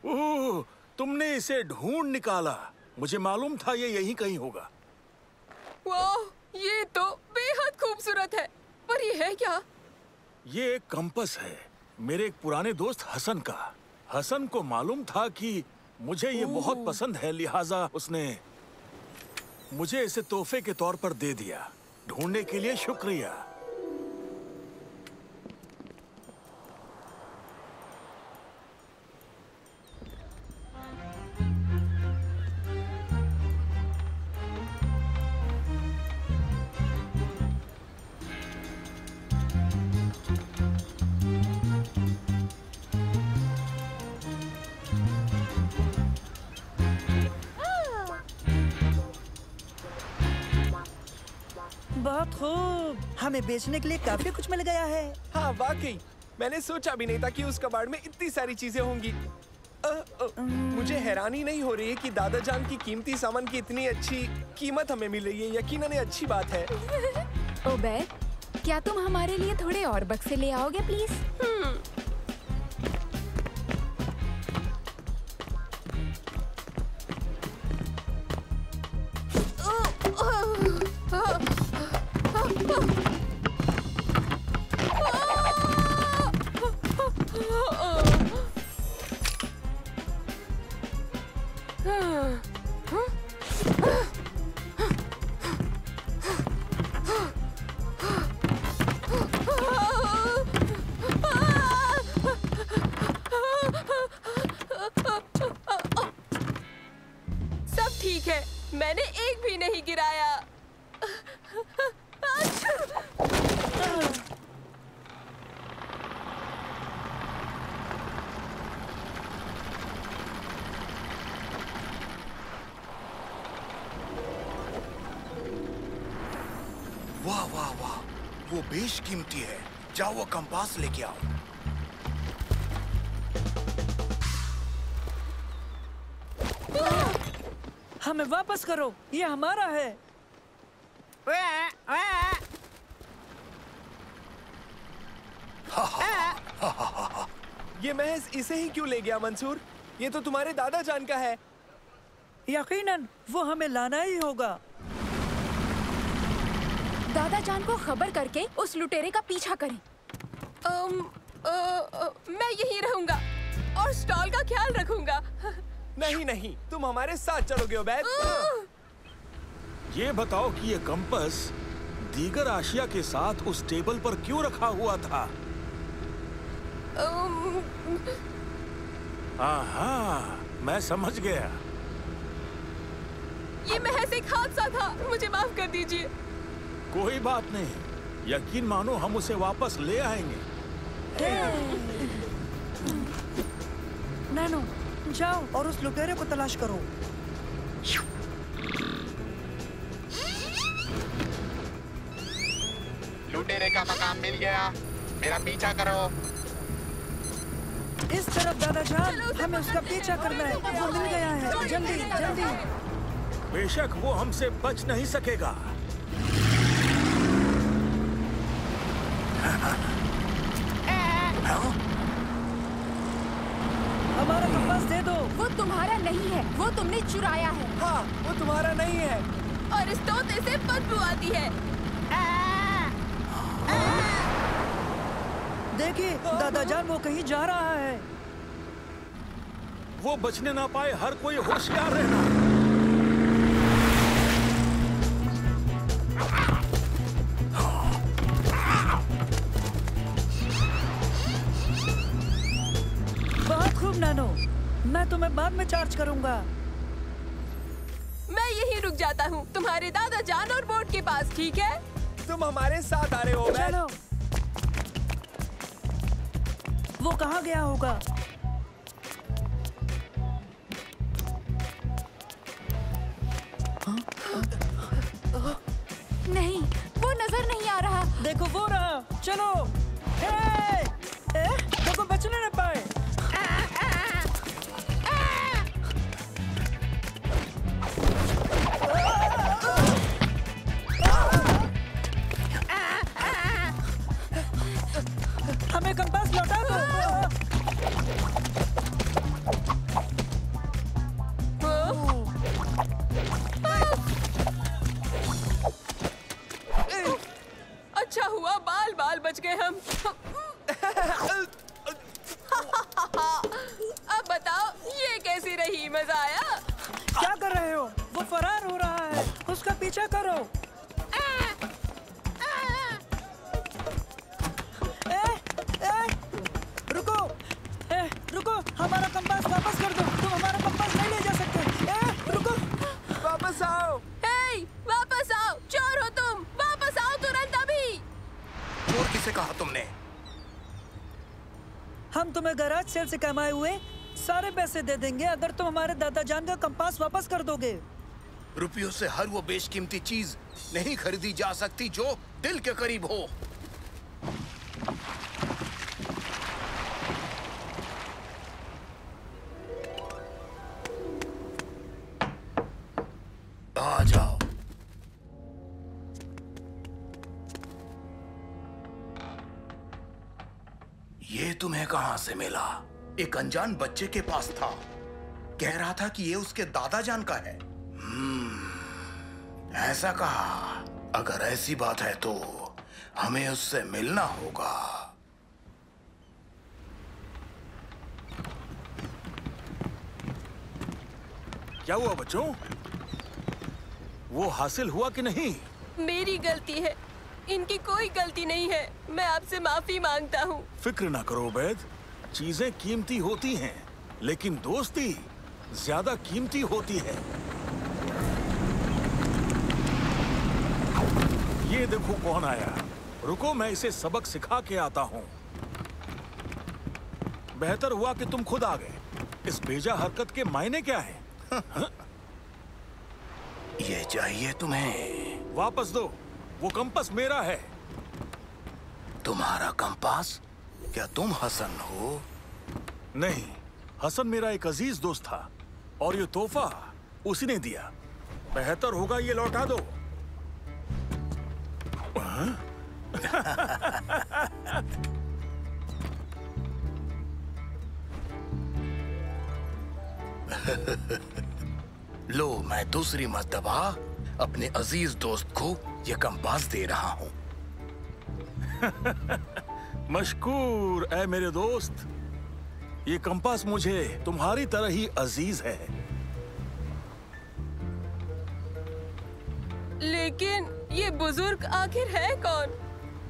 ओह, तुमने इसे ढूंढ निकाला। मुझे मालूम था ये यहीं कहीं होगा। वाह, ये तो बेहद खूबसूरत है। पर ये है क्या? ये एक कंपस है, मेरे एक पुराने दोस्त हसन का। हसन को मालूम था कि मुझे ये बहुत पसंद है, लिहाजा उसने मुझे इसे तोहफे के तौर पर दे दिया। ढूंढने के लिए शुक्रिया। बहुत खूब, हमें बेचने के लिए काफी कुछ मिल गया है। हाँ वाकई, मैंने सोचा भी नहीं था कि उस कबाड़ में इतनी सारी चीजें होंगी। मुझे हैरानी नहीं हो रही है कि दादा जान की कीमती सामान की इतनी अच्छी कीमत हमें मिल रही है। यकीनन ये अच्छी बात है। ओबेर, क्या तुम हमारे लिए थोड़े और बक्से ले आओगे प्लीज? सब ठीक है, मैंने एक भी नहीं गिराया। वाह वाह वाह, वो बेशकीमती है। जाओ वो कंपास लेके आओ। हमें वापस करो, ये हमारा है। ये महज इसे ही क्यों ले गया मंसूर? ये तो तुम्हारे दादा जान का है। यकीनन वो हमें लाना ही होगा। दादा जान को खबर करके उस लुटेरे का पीछा करें। मैं यहीं रहूंगा और स्टॉल का ख्याल रखूंगा। नहीं नहीं, तुम हमारे साथ चलोगे उबैद। ये बताओ कि ये कंपास दीगर आशिया के साथ उस टेबल पर क्यों रखा हुआ था? हाँ, मैं समझ गया। ये महज एक हादसा था, मुझे माफ कर दीजिए। कोई बात नहीं, यकीन मानो हम उसे वापस ले आएंगे। नैनो, जाओ और उस लुटेरे को तलाश करो। लुटेरे का मकाम मिल गया, मेरा पीछा करो। इस तरफ दादा जान, हमें उसका पीछा करना है। वो मिल गया है, जल्दी जल्दी। बेशक वो हमसे बच नहीं सकेगा। हमारा कंपास दे दो। वो तुम्हारा नहीं है, वो तुमने चुराया है। हाँ, वो तुम्हारा नहीं है। और इस तोते से बदबू आती है। देखिए, दादा जान वो कहीं जा रहा है। वो बचने ना पाए, हर कोई होशियार रहना। बहुत खूब नानो, मैं तुम्हें बाद में चार्ज करूंगा। मैं यहीं रुक जाता हूँ, तुम्हारे दादा जान और बोट के पास, ठीक है? तुम हमारे साथ आ रहे हो उबैद। चलो। वो कहाँ गया होगा? नहीं, वो नजर नहीं आ रहा। देखो वो रहा, चलो। देखो बचने न पाए। हमें कंपास लौटा दो। अच्छा हुआ बाल बाल बच गए हम। अब बताओ ये कैसी रही, मजा आया? क्या कर रहे हो? वो फरार हो रहा है, उसका पीछा करो। रुको, रुको, हमारा कंपास वापस कर दो। तुम हमारा कंपास नहीं ले जा सकते। रुको, वापस आओ। वापस आओ, चोर हो तुम, वापस आओ तुरंत अभी। चोर किसे कहा तुमने? हम तुम्हें गैराज सेल से कमाए हुए सारे पैसे दे देंगे अगर तुम हमारे दादा जान का कंपास वापस कर दोगे। रुपयों से हर वो बेशकीमती चीज नहीं खरीदी जा सकती जो दिल के करीब हो। आ जाओ। ये तुम्हें कहां से मिला? एक अनजान बच्चे के पास था, कह रहा था कि ये उसके दादा जान का है। ऐसा कहा। अगर ऐसी बात है तो हमें उससे मिलना होगा। क्या हुआ बच्चों? वो हासिल हुआ कि नहीं? मेरी गलती है, इनकी कोई गलती नहीं है। मैं आपसे माफी मांगता हूँ। फिक्र ना करो उबैद, चीजें कीमती होती हैं, लेकिन दोस्ती ज्यादा कीमती होती है। ये देखो कौन आया। रुको, मैं इसे सबक सिखा के आता हूँ। बेहतर हुआ कि तुम खुद आ गए। इस बेजा हरकत के मायने क्या है? ये चाहिए तुम्हें? वापस दो, वो कंपास मेरा है। तुम्हारा कंपास? क्या तुम हसन हो? नहीं, हसन मेरा एक अजीज दोस्त था और ये तोहफा उसी ने दिया। बेहतर होगा ये लौटा दो। लो, मैं दूसरी मर्तबा अपने अजीज दोस्त को ये कंपास दे रहा हूँ। मशकूर ऐ मेरे दोस्त। ये कंपास मुझे तुम्हारी तरह ही अजीज है। लेकिन ये बुजुर्ग आखिर है कौन?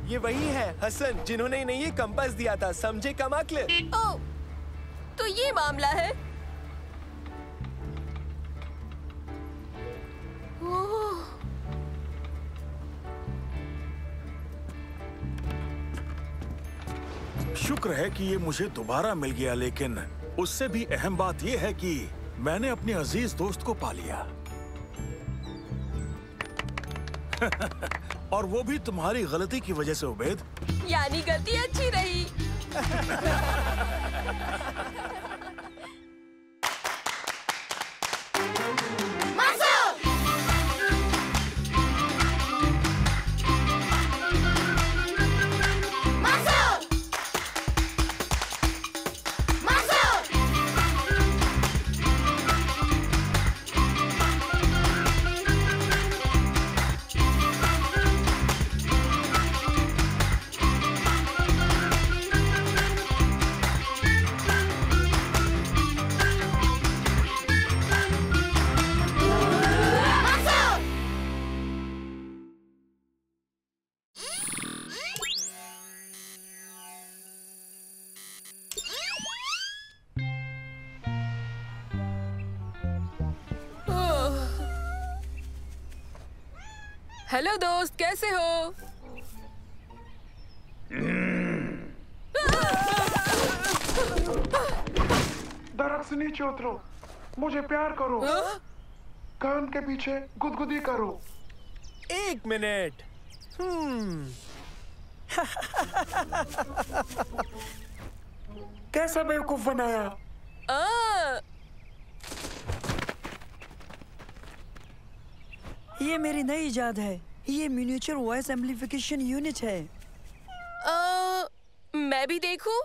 ये वही है हसन जिन्होंने इन्हें ये कंपास दिया था, समझे कमाकले? ओह, तो ये मामला है। ओह, शुक्र है कि ये मुझे दोबारा मिल गया, लेकिन उससे भी अहम बात ये है कि मैंने अपने अजीज दोस्त को पा लिया। और वो भी तुम्हारी गलती की वजह से, उबैद। यानी गलती अच्छी रही। हेलो दोस्त, कैसे हो? दरख्त से नीचे उतरो, मुझे प्यार करो, कान के पीछे गुदगुदी करो। 1 मिनट। कैसा बेवकूफ बनाया? ये मेरी नई इजाद है। ये मिनिएचर वॉइस एम्प्लीफिकेशन यूनिट है। मैं भी देखूं?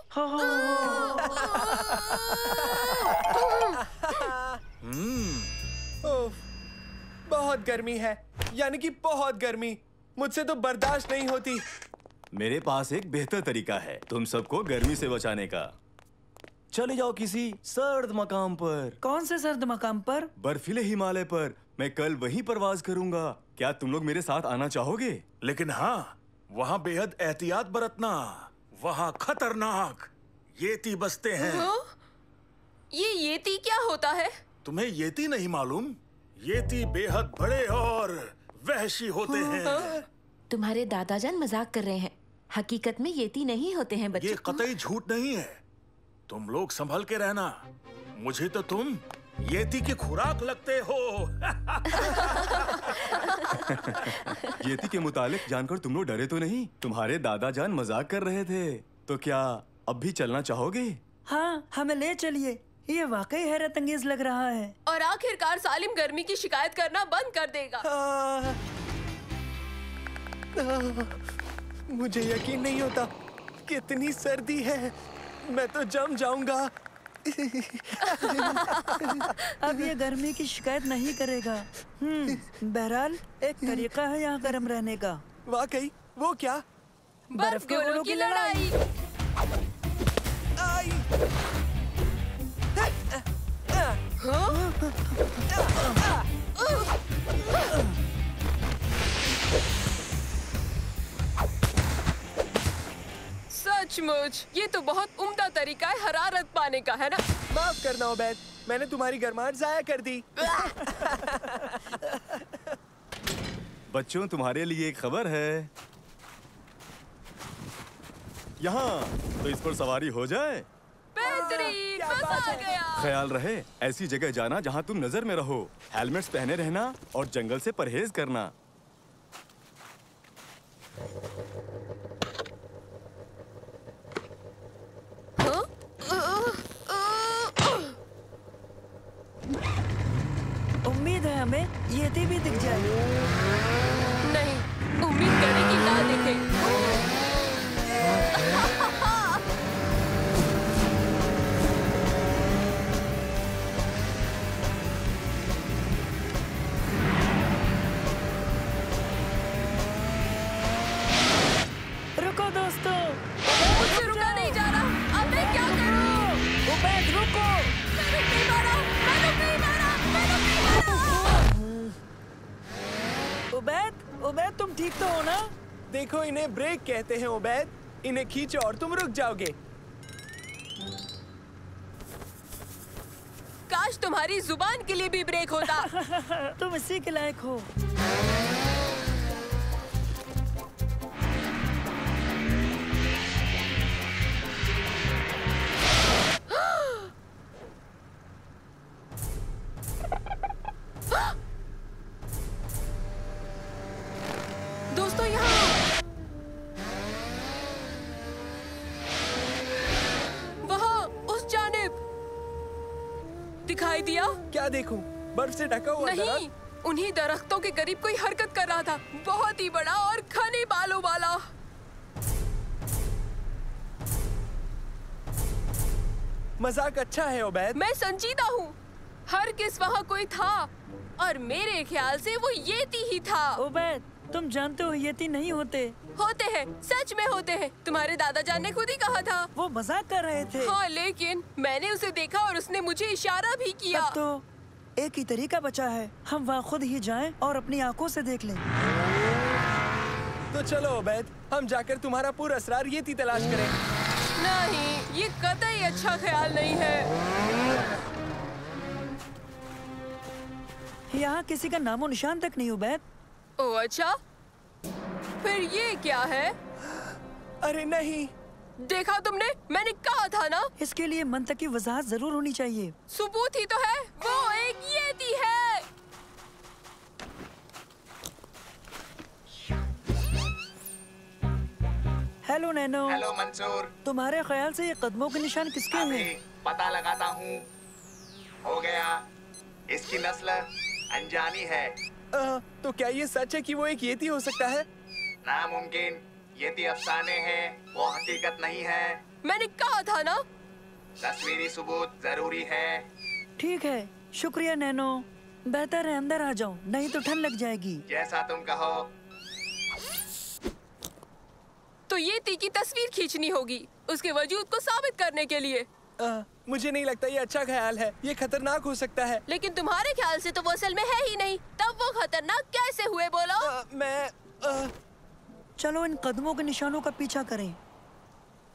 बहुत गर्मी है, यानी कि बहुत गर्मी। मुझसे तो बर्दाश्त नहीं होती। मेरे पास एक बेहतर तरीका है तुम सबको गर्मी से बचाने का। चले जाओ किसी सर्द मकाम पर। कौन से सर्द मकाम पर? बर्फीले हिमालय पर। मैं कल वहीं परवाज करूंगा। क्या तुम लोग मेरे साथ आना चाहोगे? लेकिन हाँ, वहाँ बेहद एहतियात बरतना। वहाँ खतरनाक येती बसते हैं। ये येती क्या होता है? तुम्हें येती नहीं मालूम? येती बेहद बड़े और वहशी होते हैं। तुम्हारे दादाजान मजाक कर रहे हैं। हकीकत में येती नहीं होते हैं बच्चे। ये कतई झूठ नहीं है। तुम लोग संभल के रहना। मुझे तो तुम येती की खुराक लगते हो। येती के मुतालिक जानकर तुम लोग डरे तो नहीं? तुम्हारे दादाजान मजाक कर रहे थे। तो क्या अब भी चलना चाहोगे? हाँ, हमें ले चलिए। ये वाकई हैरत अंगेज लग रहा है। और आखिरकार सालिम गर्मी की शिकायत करना बंद कर देगा। मुझे यकीन नहीं होता, कितनी सर्दी है। मैं तो जम जाऊंगा। अब ये गर्मी की शिकायत नहीं करेगा। बहरहाल एक तरीका है यहाँ गर्म रहने का। वाकई? वो क्या? बर्फ गोलों की लड़ाई। सचमुच ये तो बहुत उम्दा तरीका है हरारत पाने का, है ना? माफ करना उबैद, मैंने तुम्हारी गर्माहट जाया कर दी। बच्चों, तुम्हारे लिए एक खबर है। यहाँ तो इस पर सवारी हो जाए। बेहतरीन, मजा आ गया। ख्याल रहे, ऐसी जगह जाना जहाँ तुम नजर में रहो। हेलमेट्स पहने रहना और जंगल से परहेज करना। उम्मीद है हमें येती भी दिख जाए। नहीं, उम्मीद करें कि ना दिखे। रुको दोस्तों, मुझसे रुका नहीं जा रहा। अब मैं क्या करूं? उबैद रुको। मैं रुक नहीं पा रहा। उबैद तुम ठीक तो हो ना? देखो, इन्हें ब्रेक कहते हैं उबैद। इन्हें खींचो और तुम रुक जाओगे। काश तुम्हारी जुबान के लिए भी ब्रेक होता। तुम इसी के लायक हो। दोस्तों, यहाँ वहाँ उस जानिब दिखाई दिया। क्या देखूं? बर्फ से ढका हुआ नहीं, दरख्त? उन्हीं दरख्तों के करीब कोई हरकत कर रहा था, बहुत ही बड़ा और घने बालों वाला। मजाक अच्छा है उबैद। मैं संजीदा हूँ। हर किस वहाँ कोई था और मेरे ख्याल से वो येती ही था। उबैद, तुम जानते हो येती नहीं होते। होते हैं, सच में होते हैं। तुम्हारे दादाजान ने खुद ही कहा था। वो मजाक कर रहे थे। हाँ, लेकिन मैंने उसे देखा और उसने मुझे इशारा भी किया। अब तो एक ही तरीका बचा है, हम वहाँ खुद ही जाएं और अपनी आंखों से देख लें। तो चलो उबैद, हम जाकर तुम्हारा पूरा असरार येती तलाश करें। नहीं, ये कतई अच्छा ख्याल नहीं है। यहाँ किसी का नामो निशान तक नहीं उबैद। ओह अच्छा, फिर ये क्या है? अरे नहीं, देखा तुमने? मैंने कहा था ना। इसके लिए मंतक की वजाहत जरूर होनी चाहिए। सबूत ही तो है, वो एक येती है। Hello nano. हेलो मंसूर। तुम्हारे ख्याल से ये कदमों के निशान किसके हैं? पता लगाता हूँ। हो गया, इसकी नस्ल अनजानी है। तो क्या ये सच है कि वो एक येती हो सकता है? नामुमकिन। येती अफसाने हैं, वो हकीकत नहीं है। मैंने कहा था ना। तस्वीरी सबूत जरूरी है। ठीक है, शुक्रिया नैनो। बेहतर है अंदर आ जाओ, नहीं तो ठंड लग जाएगी। जैसा तुम कहो। तो येती की तस्वीर खींचनी होगी, उसके वजूद को साबित करने के लिए। मुझे नहीं लगता ये अच्छा ख्याल है। ये खतरनाक हो सकता है। लेकिन तुम्हारे ख्याल से तो वो असल में है ही नहीं, तब वो खतरनाक कैसे हुए बोलो? चलो इन कदमों के निशानों का पीछा करें।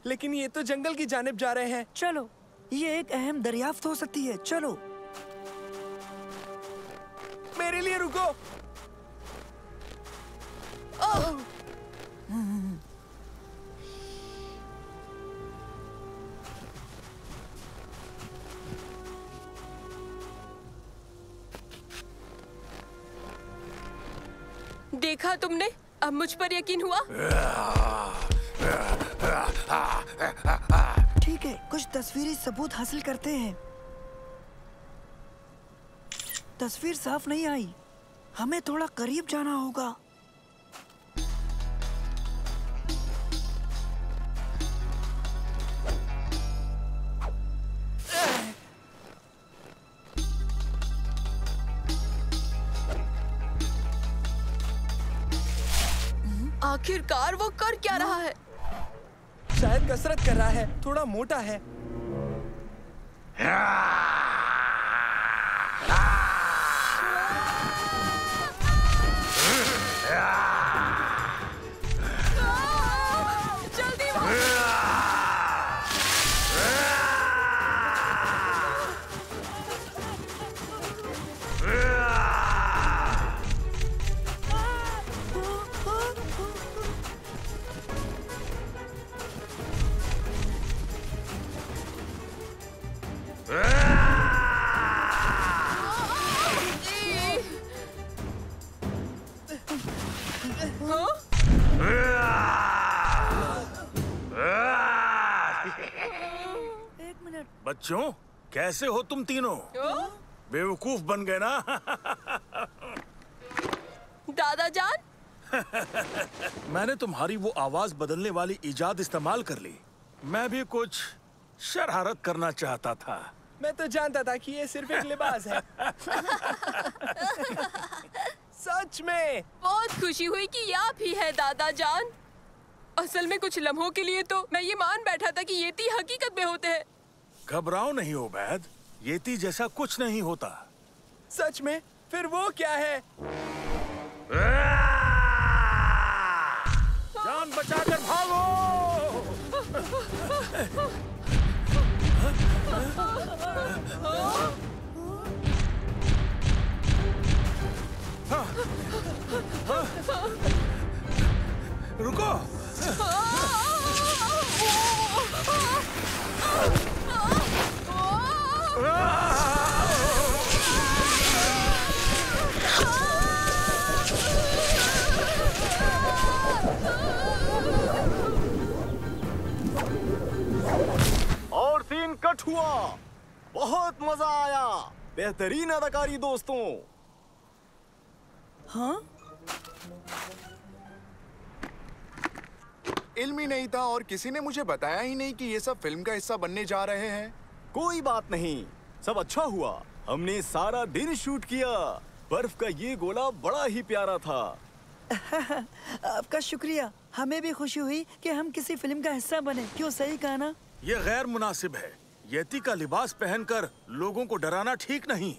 लेकिन ये तो जंगल की जानिब जा रहे हैं। चलो, ये एक अहम दरियाफ्त हो सकती है। चलो। मेरे लिए रुको। देखा तुमने? अब मुझ पर यकीन हुआ? ठीक है, कुछ तस्वीरी सबूत हासिल करते हैं। तस्वीर साफ नहीं आई, हमें थोड़ा करीब जाना होगा। आखिरकार वो कर क्या रहा है? शायद कसरत कर रहा है, थोड़ा मोटा है। जल्दी बच्चों, कैसे हो तुम तीनों? बेवकूफ बन गए ना? दादा जान, मैंने तुम्हारी वो आवाज बदलने वाली इजाद इस्तेमाल कर ली। मैं भी कुछ शरारत करना चाहता था। मैं तो जानता था कि ये सिर्फ एक लिबास है। सच में बहुत खुशी हुई कि ये आप ही है दादा जान। असल में कुछ लम्हों के लिए तो मैं ये मान बैठा था कि येती हकीकत में होते हैं। घबराओ नहीं उबैद, येती जैसा कुछ नहीं होता। सच में? फिर वो क्या है? जान बचाकर भागो! रुको! और सीन कट हुआ। बहुत मजा आया। बेहतरीन अदाकारी दोस्तों। हाँ? इल्म ही नहीं था और किसी ने मुझे बताया ही नहीं कि ये सब फिल्म का हिस्सा बनने जा रहे हैं। कोई बात नहीं, सब अच्छा हुआ। हमने सारा दिन शूट किया। बर्फ का ये गोला बड़ा ही प्यारा था। आपका शुक्रिया। हमें भी खुशी हुई कि हम किसी फिल्म का हिस्सा बने। क्यों, सही कहा ना? ये गैर मुनासिब है। येती का लिबास पहनकर लोगों को डराना ठीक नहीं।